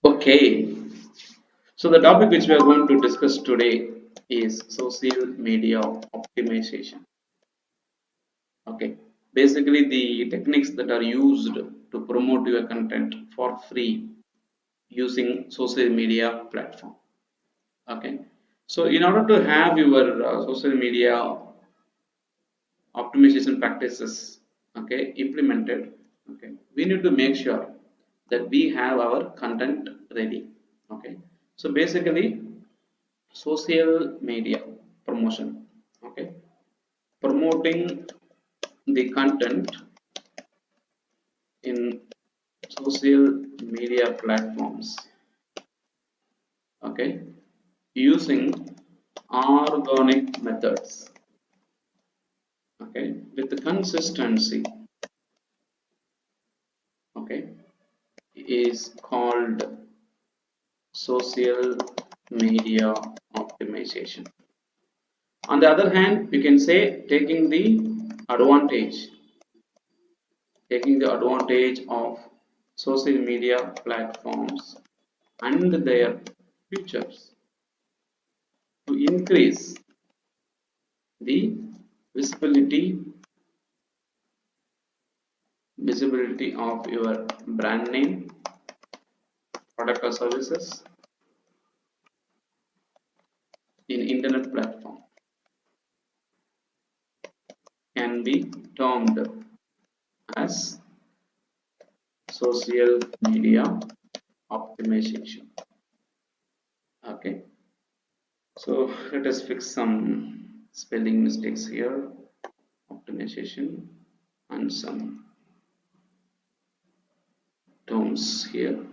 Okay, so the topic which we are going to discuss today is social media optimization. Okay, basically the techniques that are used to promote your content for free using social media platform. Okay, so in order to have your social media optimization practices, okay, implemented, okay, we need to make sure that we have our content ready. Okay, so basically social media promotion, okay, promoting the content in social media platforms, okay, using organic methods, okay, with the consistency, okay, is called social media optimization. On the other hand, you can say advantage, taking the advantage of social media platforms and their features to increase the visibility visibility of your brand name, product or services in internet platform can be termed as social media optimization. Okay, so let us fix some spelling mistakes here. Optimization and some terms here,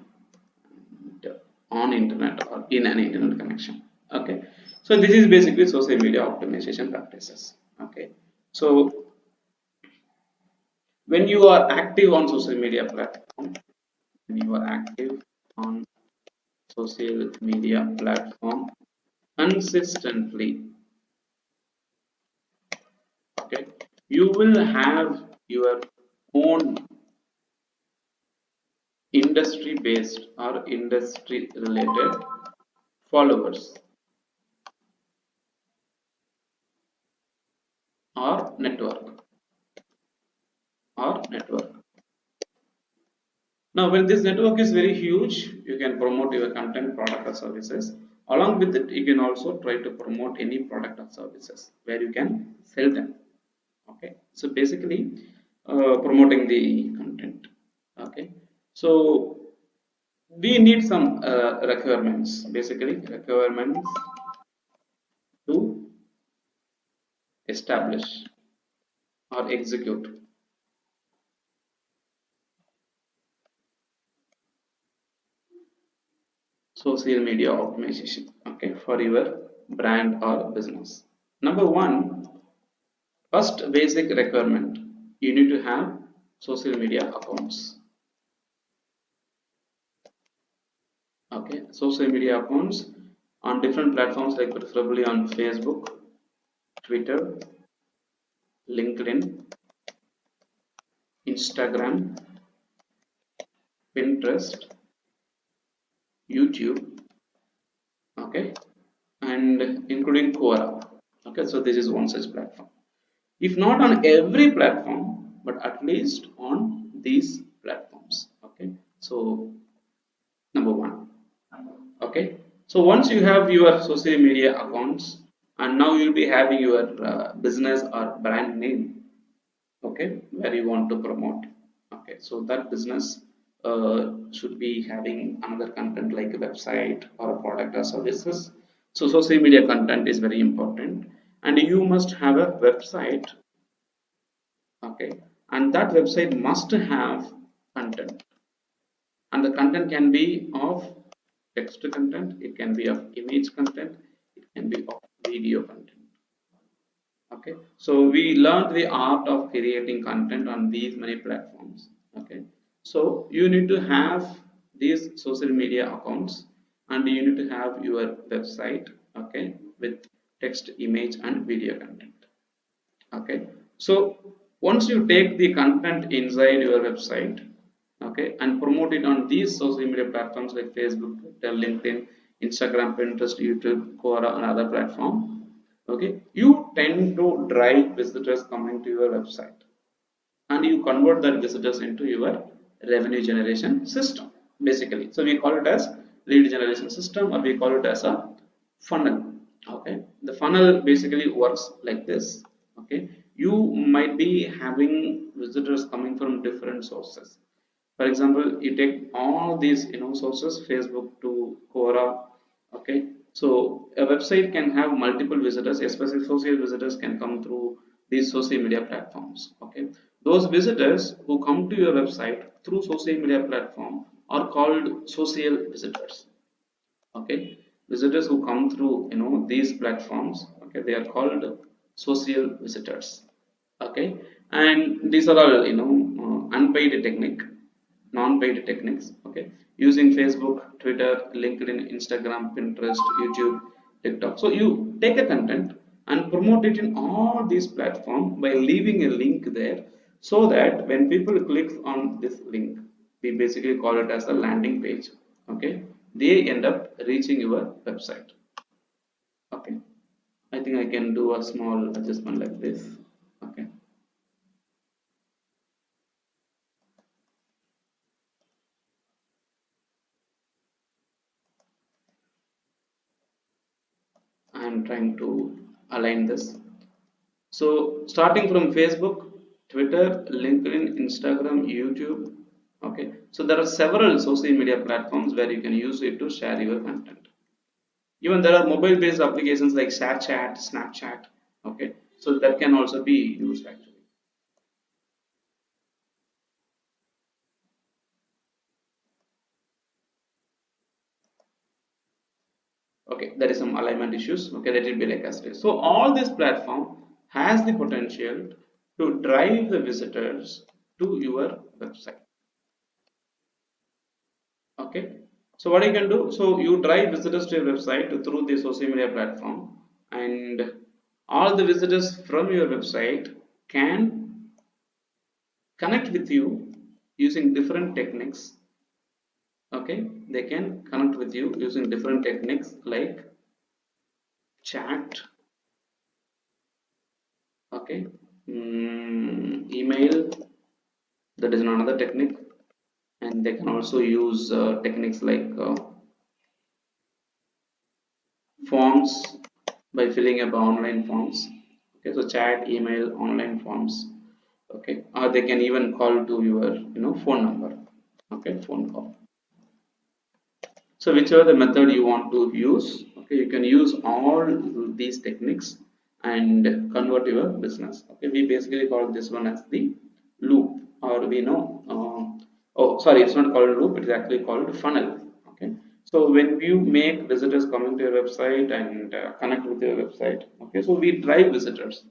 and on internet or in an internet connection. Okay, so this is basically social media optimization practices. Okay, so when you are active on social media platform, when you are active on social media platform consistently, okay, you will have your own industry based or industry related followers or network. Now when this network is very huge, you can promote your content, product or services. Along with it, you can also try to promote any product or services where you can sell them. Okay, so basically promoting the content. Okay, so we need some requirements, basically requirements to establish or execute social media optimization, okay, for your brand or business. Number one, first basic requirement, you need to have social media accounts. Okay, social media accounts on different platforms, like preferably on Facebook, Twitter, LinkedIn, Instagram, Pinterest, YouTube, okay, and including Quora. Okay, so this is one such platform. If not on every platform, but at least on these platforms. Okay, so number one. Okay, so once you have your social media accounts, and now you'll be having your business or brand name, okay, where you want to promote. Okay, so that business should be having another content like a website or a product or services. So social media content is very important, and you must have a website. Okay, and that website must have content, and the content can be of text content, it can be of image content, it can be of video content. Okay, so we learned the art of creating content on these many platforms. Okay, so you need to have these social media accounts, and you need to have your website, okay, with text, image and video content. Okay, so once you take the content inside your website, okay, and promote it on these social media platforms like Facebook, Twitter, LinkedIn, Instagram, Pinterest, YouTube, Quora, and other platform, okay, you tend to drive visitors coming to your website, and you convert that visitors into your revenue generation system basically. So we call it as lead generation system, or we call it as a funnel. Okay, the funnel basically works like this. Okay, you might be having visitors coming from different sources. For example, you take all these sources, Facebook to Quora. Okay, so a website can have multiple visitors, especially social visitors can come through these social media platforms. Okay, those visitors who come to your website through social media platform are called social visitors. Okay, visitors who come through these platforms, okay, they are called social visitors. Okay, and these are all unpaid technique, non-paid techniques. Okay, using Facebook, Twitter, LinkedIn, Instagram, Pinterest, YouTube, TikTok. So you take a content and promote it in all these platforms by leaving a link there, so that when people click on this link, we basically call it as a landing page. Okay, they end up reaching your website. Okay, I think I can do a small adjustment like this. Okay, I am trying to align this. So starting from Facebook, Twitter, LinkedIn, Instagram, YouTube. Okay, so there are several social media platforms where you can use it to share your content. Even there are mobile-based applications like ShareChat, Snapchat. Okay, so that can also be used actually. Okay, there is some alignment issues. Okay, let it be like as it is. So all this platform has the potential to drive the visitors to your website. Okay, so what you can do, so you drive visitors to your website through the social media platform, and all the visitors from your website can connect with you using different techniques. Okay, they can connect with you using different techniques like chat. Okay, email, that is another technique, and they can also use techniques like forms, by filling up online forms. Okay, so chat, email, online forms. Okay, or they can even call to your phone number. Okay, phone call. So whichever the method you want to use, okay, you can use all these techniques and convert your business. Okay, we basically call this one as the loop, or we know oh sorry, it's not called loop, it's actually called funnel. Okay, so when you make visitors coming to your website and connect with your website, okay, so we drive visitors.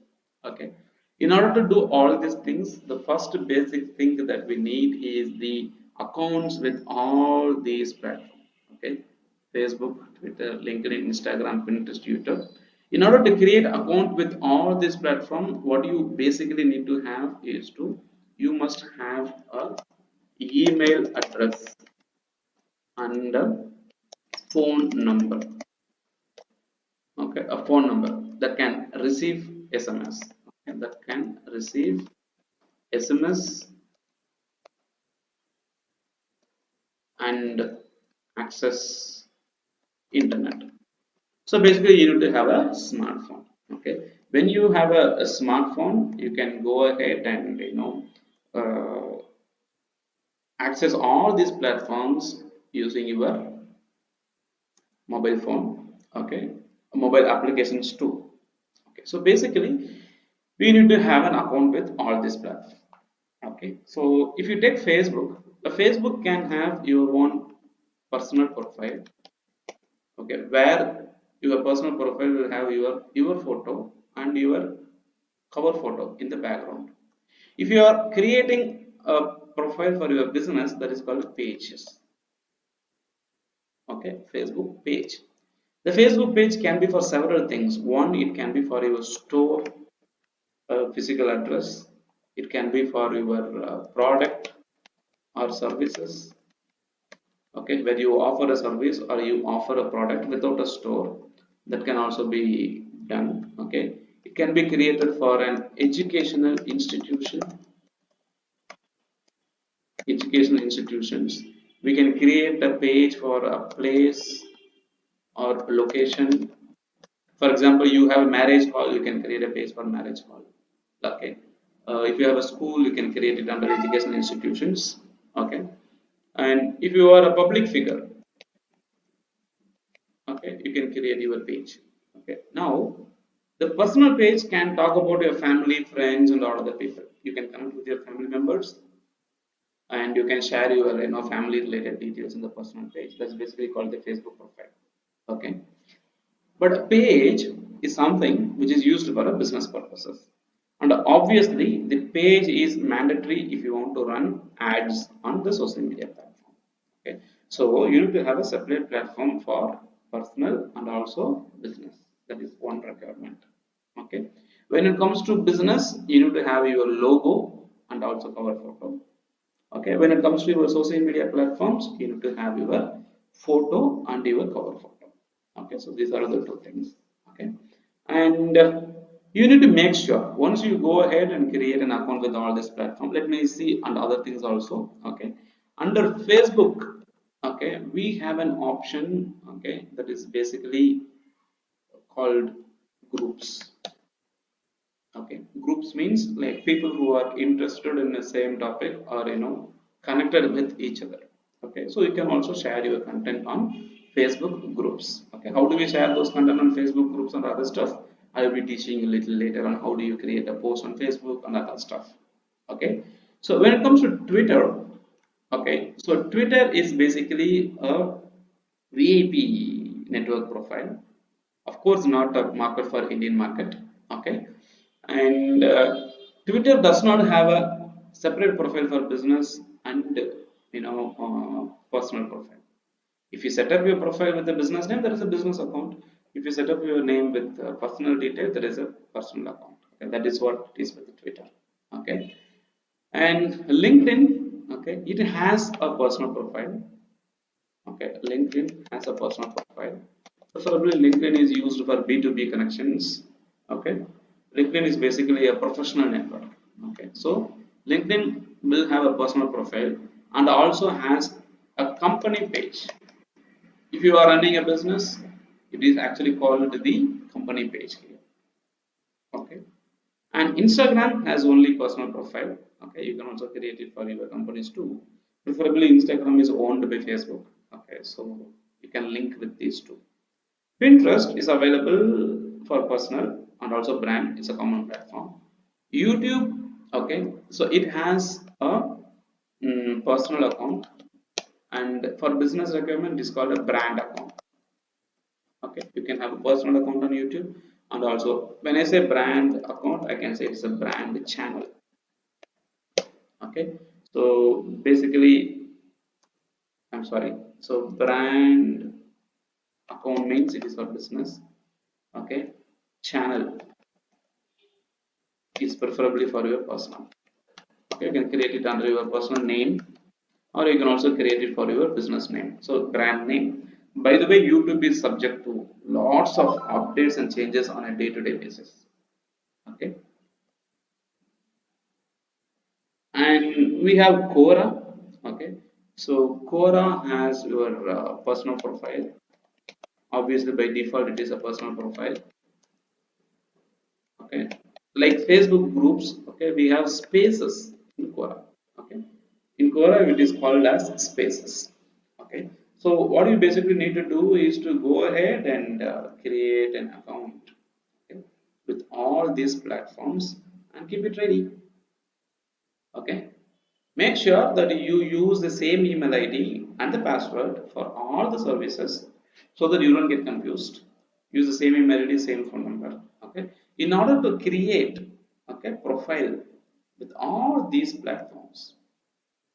Okay, in order to do all these things, the first basic thing that we need is the accounts with all these platforms. Okay, Facebook, Twitter, LinkedIn, Instagram, Pinterest, YouTube. In order to create account with all these platforms, what you basically need to have is to, you must have a email address and a phone number. Okay, a phone number that can receive SMS. Okay, that can receive SMS and access internet. So basically you need to have a smartphone. Okay, when you have a smartphone, you can go ahead and uh, access all these platforms using your mobile phone. Okay, mobile applications too. Okay, so basically we need to have an account with all these platforms. Okay, so if you take Facebook, the Facebook can have your own personal profile. Okay, where your personal profile will have your photo and your cover photo in the background. If you are creating a profile for your business, that is called pages. Okay, Facebook page. The Facebook page can be for several things. One, it can be for your store physical address. It can be for your product. or services, okay, where you offer a service or you offer a product without a store, that can also be done. Okay, it can be created for an educational institutions. We can create a page for a place or location. For example, you have a marriage hall, you can create a page for marriage hall. Okay, if you have a school, you can create it under educational institutions. Okay, and if you are a public figure, okay, you can create your page. Okay, now the personal page can talk about your family, friends, and all other people. You can connect with your family members, and you can share your family related details in the personal page. That's basically called the Facebook profile. Okay, but a page is something which is used for a business purposes, and obviously the page is mandatory if you want to run ads on the social media platform. Okay, so you need to have a separate platform for personal and also business. That is one requirement. Okay, when it comes to business, you need to have your logo and also cover photo. Okay, when it comes to your social media platforms, you need to have your photo and your cover photo. Okay, so these are the two things. Okay, and you need to make sure once you go ahead and create an account with all this platform, let me see and other things also. Okay, under Facebook, okay, we have an option, okay, that is basically called groups. Okay, groups means like people who are interested in the same topic or connected with each other. Okay, so you can also share your content on Facebook groups. Okay, how do we share those content on Facebook groups and other stuff? I will be teaching you a little later on how do you create a post on Facebook and other stuff. Okay, so when it comes to Twitter, okay, so Twitter is basically a VIP network profile. Of course, not a market for Indian market. Okay, and Twitter does not have a separate profile for business and personal profile. If you set up your profile with a business name, there is a business account. If you set up your name with personal detail, there is a personal account. Okay, that is what it is with Twitter. Okay, and LinkedIn, okay, it has a personal profile. Okay, LinkedIn has a personal profile. Preferably, LinkedIn is used for B2B connections. Okay, LinkedIn is basically a professional network. Okay, so LinkedIn will have a personal profile and also has a company page. If you are running a business, it is actually called the company page here. Okay, and Instagram has only personal profile. Okay, you can also create it for your companies too. Preferably, Instagram is owned by Facebook. Okay, so you can link with these two. Pinterest is available for personal and also brand. It's a common platform. YouTube, okay, so it has a personal account, and for business requirement, it's called a brand account. Okay, you can have a personal account on YouTube, and also when I say brand account, I can say it's a brand channel. Okay, so basically, I'm sorry. So brand account means it is for business. Okay, channel is preferably for your personal. Okay, you can create it under your personal name, or you can also create it for your business name. So brand name. By the way, YouTube is subject to lots of updates and changes on a day-to-day basis. Okay, and we have Quora. Okay, so Quora has your personal profile. Obviously, by default, it is a personal profile. Okay, like Facebook groups. Okay, we have spaces in Quora. Okay, in Quora it is called as spaces. Okay, so what you basically need to do is to go ahead and create an account, okay, with all these platforms and keep it ready. Okay, make sure that you use the same email id and the password for all the services so that you don't get confused. Use the same email id, same phone number. Okay, in order to create, okay, profile with all these platforms.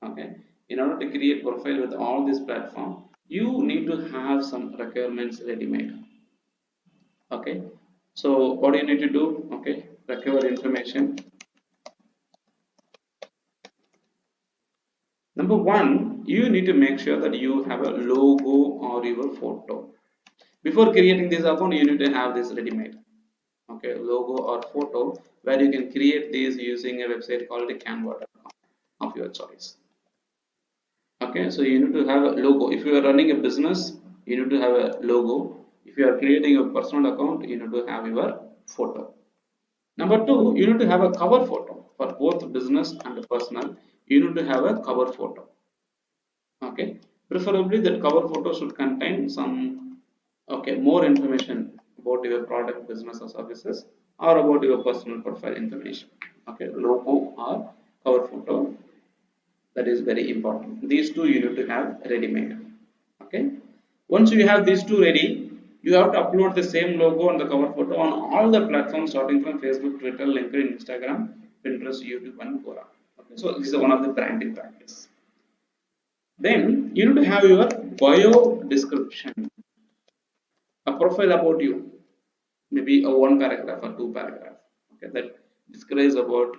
Okay, in order to create profile with all these platforms, you need to have some requirements ready made. Okay, so what do you need to do? Okay, recover information. Number one, you need to make sure that you have a logo or your photo. Before creating this account, you need to have this ready-made, okay, logo or photo, where you can create these using a website called Canva.com of your choice. Okay, so you need to have a logo. If you are running a business, you need to have a logo. If you are creating a personal account, you need to have your photo. Number two, you need to have a cover photo for both business and personal. You need to have a cover photo. Okay, preferably that cover photo should contain some, okay, more information about your product, business, or services, or about your personal profile information. Okay, logo or cover photo, that is very important. These two you need to have ready made. Okay, once you have these two ready, you have to upload the same logo and the cover photo on all the platforms starting from Facebook, Twitter, LinkedIn, Instagram, Pinterest, YouTube, and Quora. Okay, so this is one of the branding practice. Then you need to have your bio description, a profile about you, maybe a one paragraph or two paragraph, okay, that describes about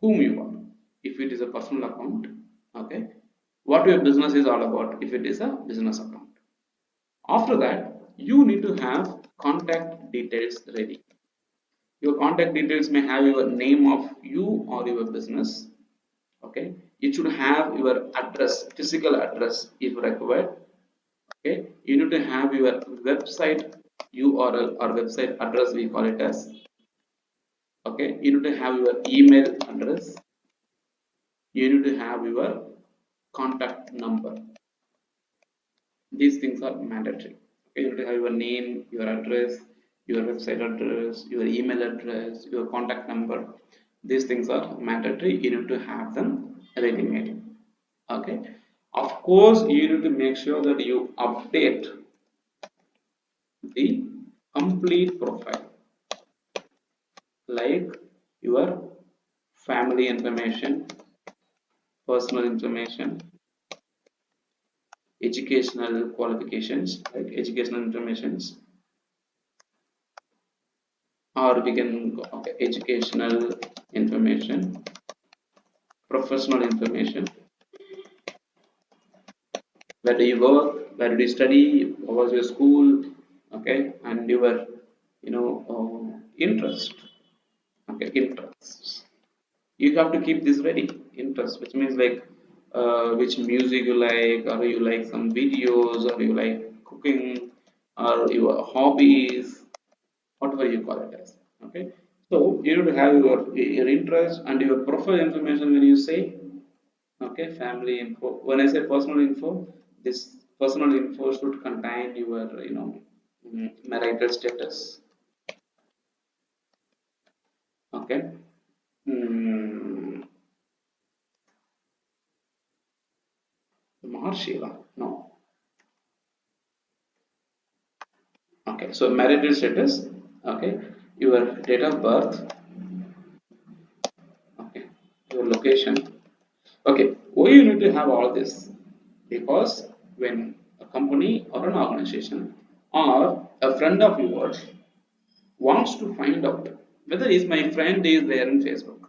whom you are. If it is a personal account, okay, what your business is all about. If it is a business account, after that you need to have contact details ready. Your contact details may have your name of you or your business. Okay, it should have your address, physical address if required. Okay, you need to have your website URL or website address, we call it as. Okay, you need to have your email address. You need to have your contact number. These things are mandatory. Okay, you need to have your name, your address, your website address, your email address, your contact number. These things are mandatory. You need to have them ready made. Okay, of course you need to make sure that you update the complete profile, like your family information, personal information, educational qualifications, like educational informations, or we can go, okay, educational information, professional information, where do you work, where do you study, what was your school, okay, and your, interest, okay, interests. You have to keep this ready. Interest, which means like which music you like, or you like some videos, or you like cooking, or your hobbies, whatever you call it as. Okay, so you need to have your interest and your profile information. When you say, okay, family info, when I say personal info, this personal info should contain your, marital status. Okay. mm, Marshila, no. Okay, so marital status, okay, your date of birth, okay, your location. Okay, why you need to have all this? Because when a company or an organization or a friend of yours wants to find out whether is my friend is there in Facebook,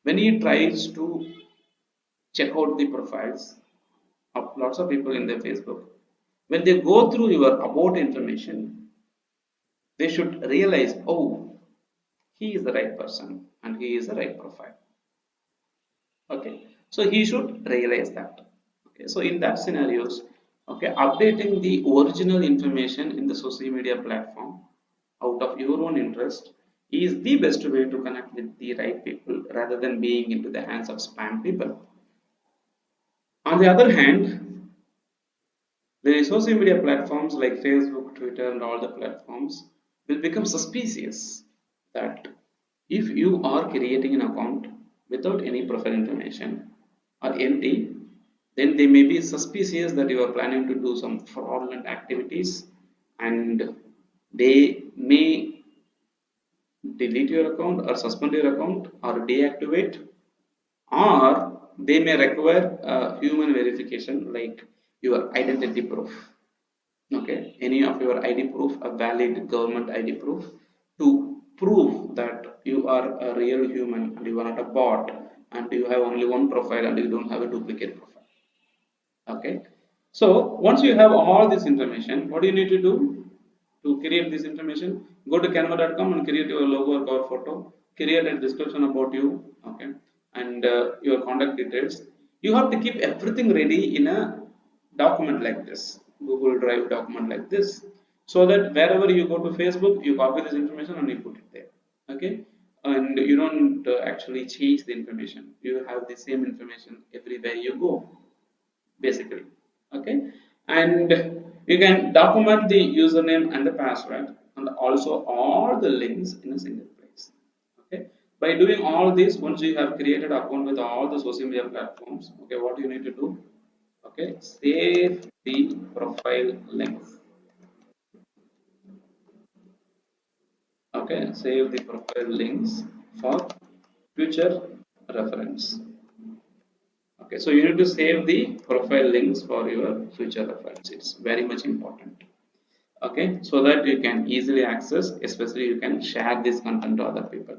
when he tries to check out the profiles of lots of people in their Facebook, when they go through your about information, they should realize, oh, he is the right person and he is the right profile. Okay, so he should realize that. Okay, so in that scenarios, okay, updating the original information in the social media platform out of your own interest is the best way to connect with the right people rather than being into the hands of spam people. On the other hand, the social media platforms like Facebook, Twitter, and all the platforms will become suspicious that if you are creating an account without any profile information or empty, then they may be suspicious that you are planning to do some fraudulent activities, and they may delete your account or suspend your account or deactivate, or they may require a human verification like your identity proof. Okay, any of your ID proof, a valid government ID proof, to prove that you are a real human and you are not a bot, and you have only one profile and you don't have a duplicate profile. Okay, so once you have all this information, what do you need to do to create this information? Go to canva.com and create your logo or cover photo, create a description about you, okay, and your contact details. You have to keep everything ready in a document like this, Google Drive document like this, so that wherever you go to Facebook, you copy this information and you put it there. Okay, and you don't actually change the information, you have the same information everywhere you go, basically. Okay, and you can document the username and the password and also all the links in a single place. Okay, by doing all this, once you have created account with all the social media platforms, okay, what you need to do, okay, save the profile links. Okay, save the profile links for future reference. Okay, so you need to save the profile links for your future reference. It's very much important. Okay, so that you can easily access, especially you can share this content to other people.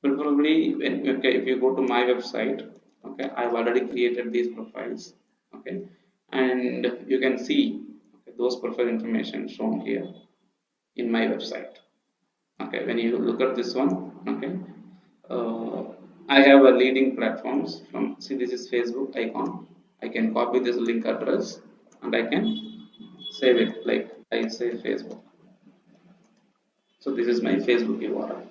Preferably when, okay, if you go to my website, okay, I've already created these profiles. Okay, and you can see, okay, those profile information shown here in my website. Okay, when you look at this one, okay, uh, I have a leading platforms from, see, this is Facebook icon. I can copy this link address and I can save it, like I say Facebook. So this is my Facebook URL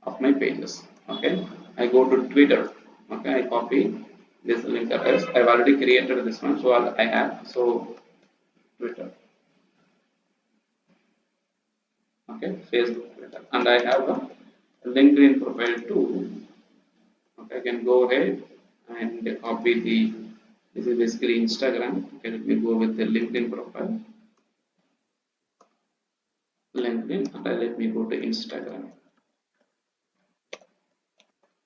of my pages. Okay, I go to Twitter. Okay, I copy this link address. I've already created this one, so I have, so Twitter. Okay, Facebook, Twitter, and I have a LinkedIn profile too. Okay, I can go ahead and copy the, this is basically Instagram. Okay, let me go with the LinkedIn profile, LinkedIn, and let me go to Instagram.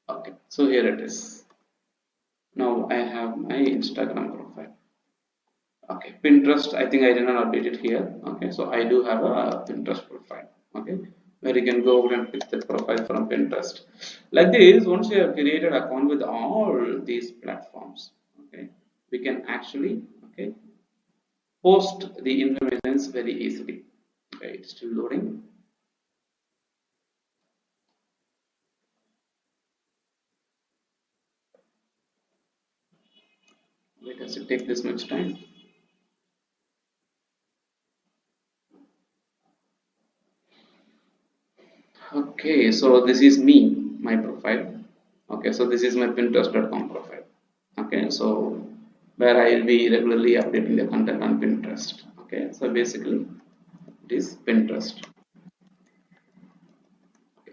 Okay, so here it is. Now I have my Instagram profile. Okay, Pinterest, I think I did not update it here. Okay, so I do have a Pinterest profile. Okay, where you can go over and pick the profile from Pinterest. Like this, once you have created account with all these platforms, okay, we can actually, okay, post the informations very easily. Okay, it's still loading. Why does it take this much time? Okay, so this is me, my profile. Okay, so this is my Pinterest.com profile. Okay, so where I will be regularly updating the content on Pinterest. Okay, so basically it is Pinterest.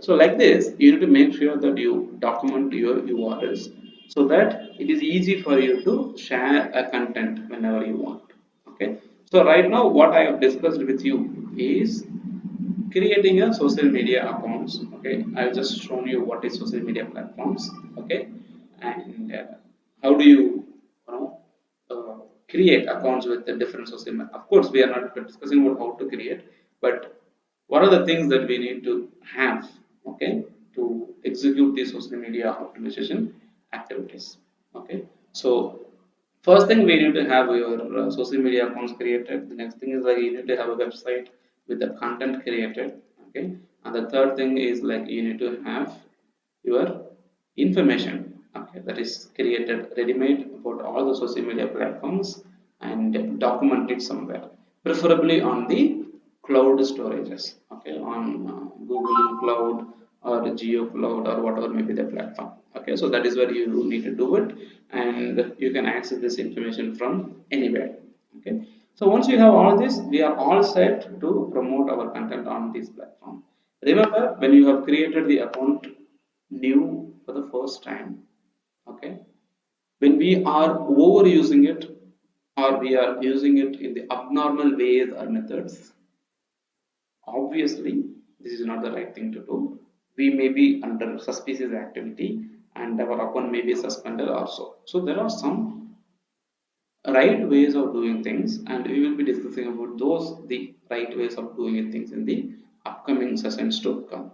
So like this, you need to make sure that you document your URLs so that it is easy for you to share a content whenever you want. Okay, so right now what I have discussed with you is creating a social media accounts. Okay, I've just shown you what is social media platforms. Okay, and how do you know create accounts with the different social media. Of course, we are not discussing about how to create, but what are the things that we need to have, okay, to execute these social media optimization activities. Okay, so first thing, we need to have your social media accounts created. The next thing is like you need to have a website with the content created. Okay, and the third thing is like you need to have your information, okay, that is created ready-made about all the social media platforms and document it somewhere, preferably on the cloud storages. Okay, on Google Cloud or Geo Cloud or whatever may be the platform. Okay, so that is where you need to do it, and you can access this information from anywhere. Okay, so once you have all this, we are all set to promote our content on this platform. Remember, when you have created the account new for the first time, okay, when we are overusing it or we are using it in the abnormal ways or methods, obviously this is not the right thing to do. We may be under suspicious activity and our account may be suspended also. So there are some right ways of doing things, and we will be discussing about those, the right ways of doing things in the upcoming sessions to come.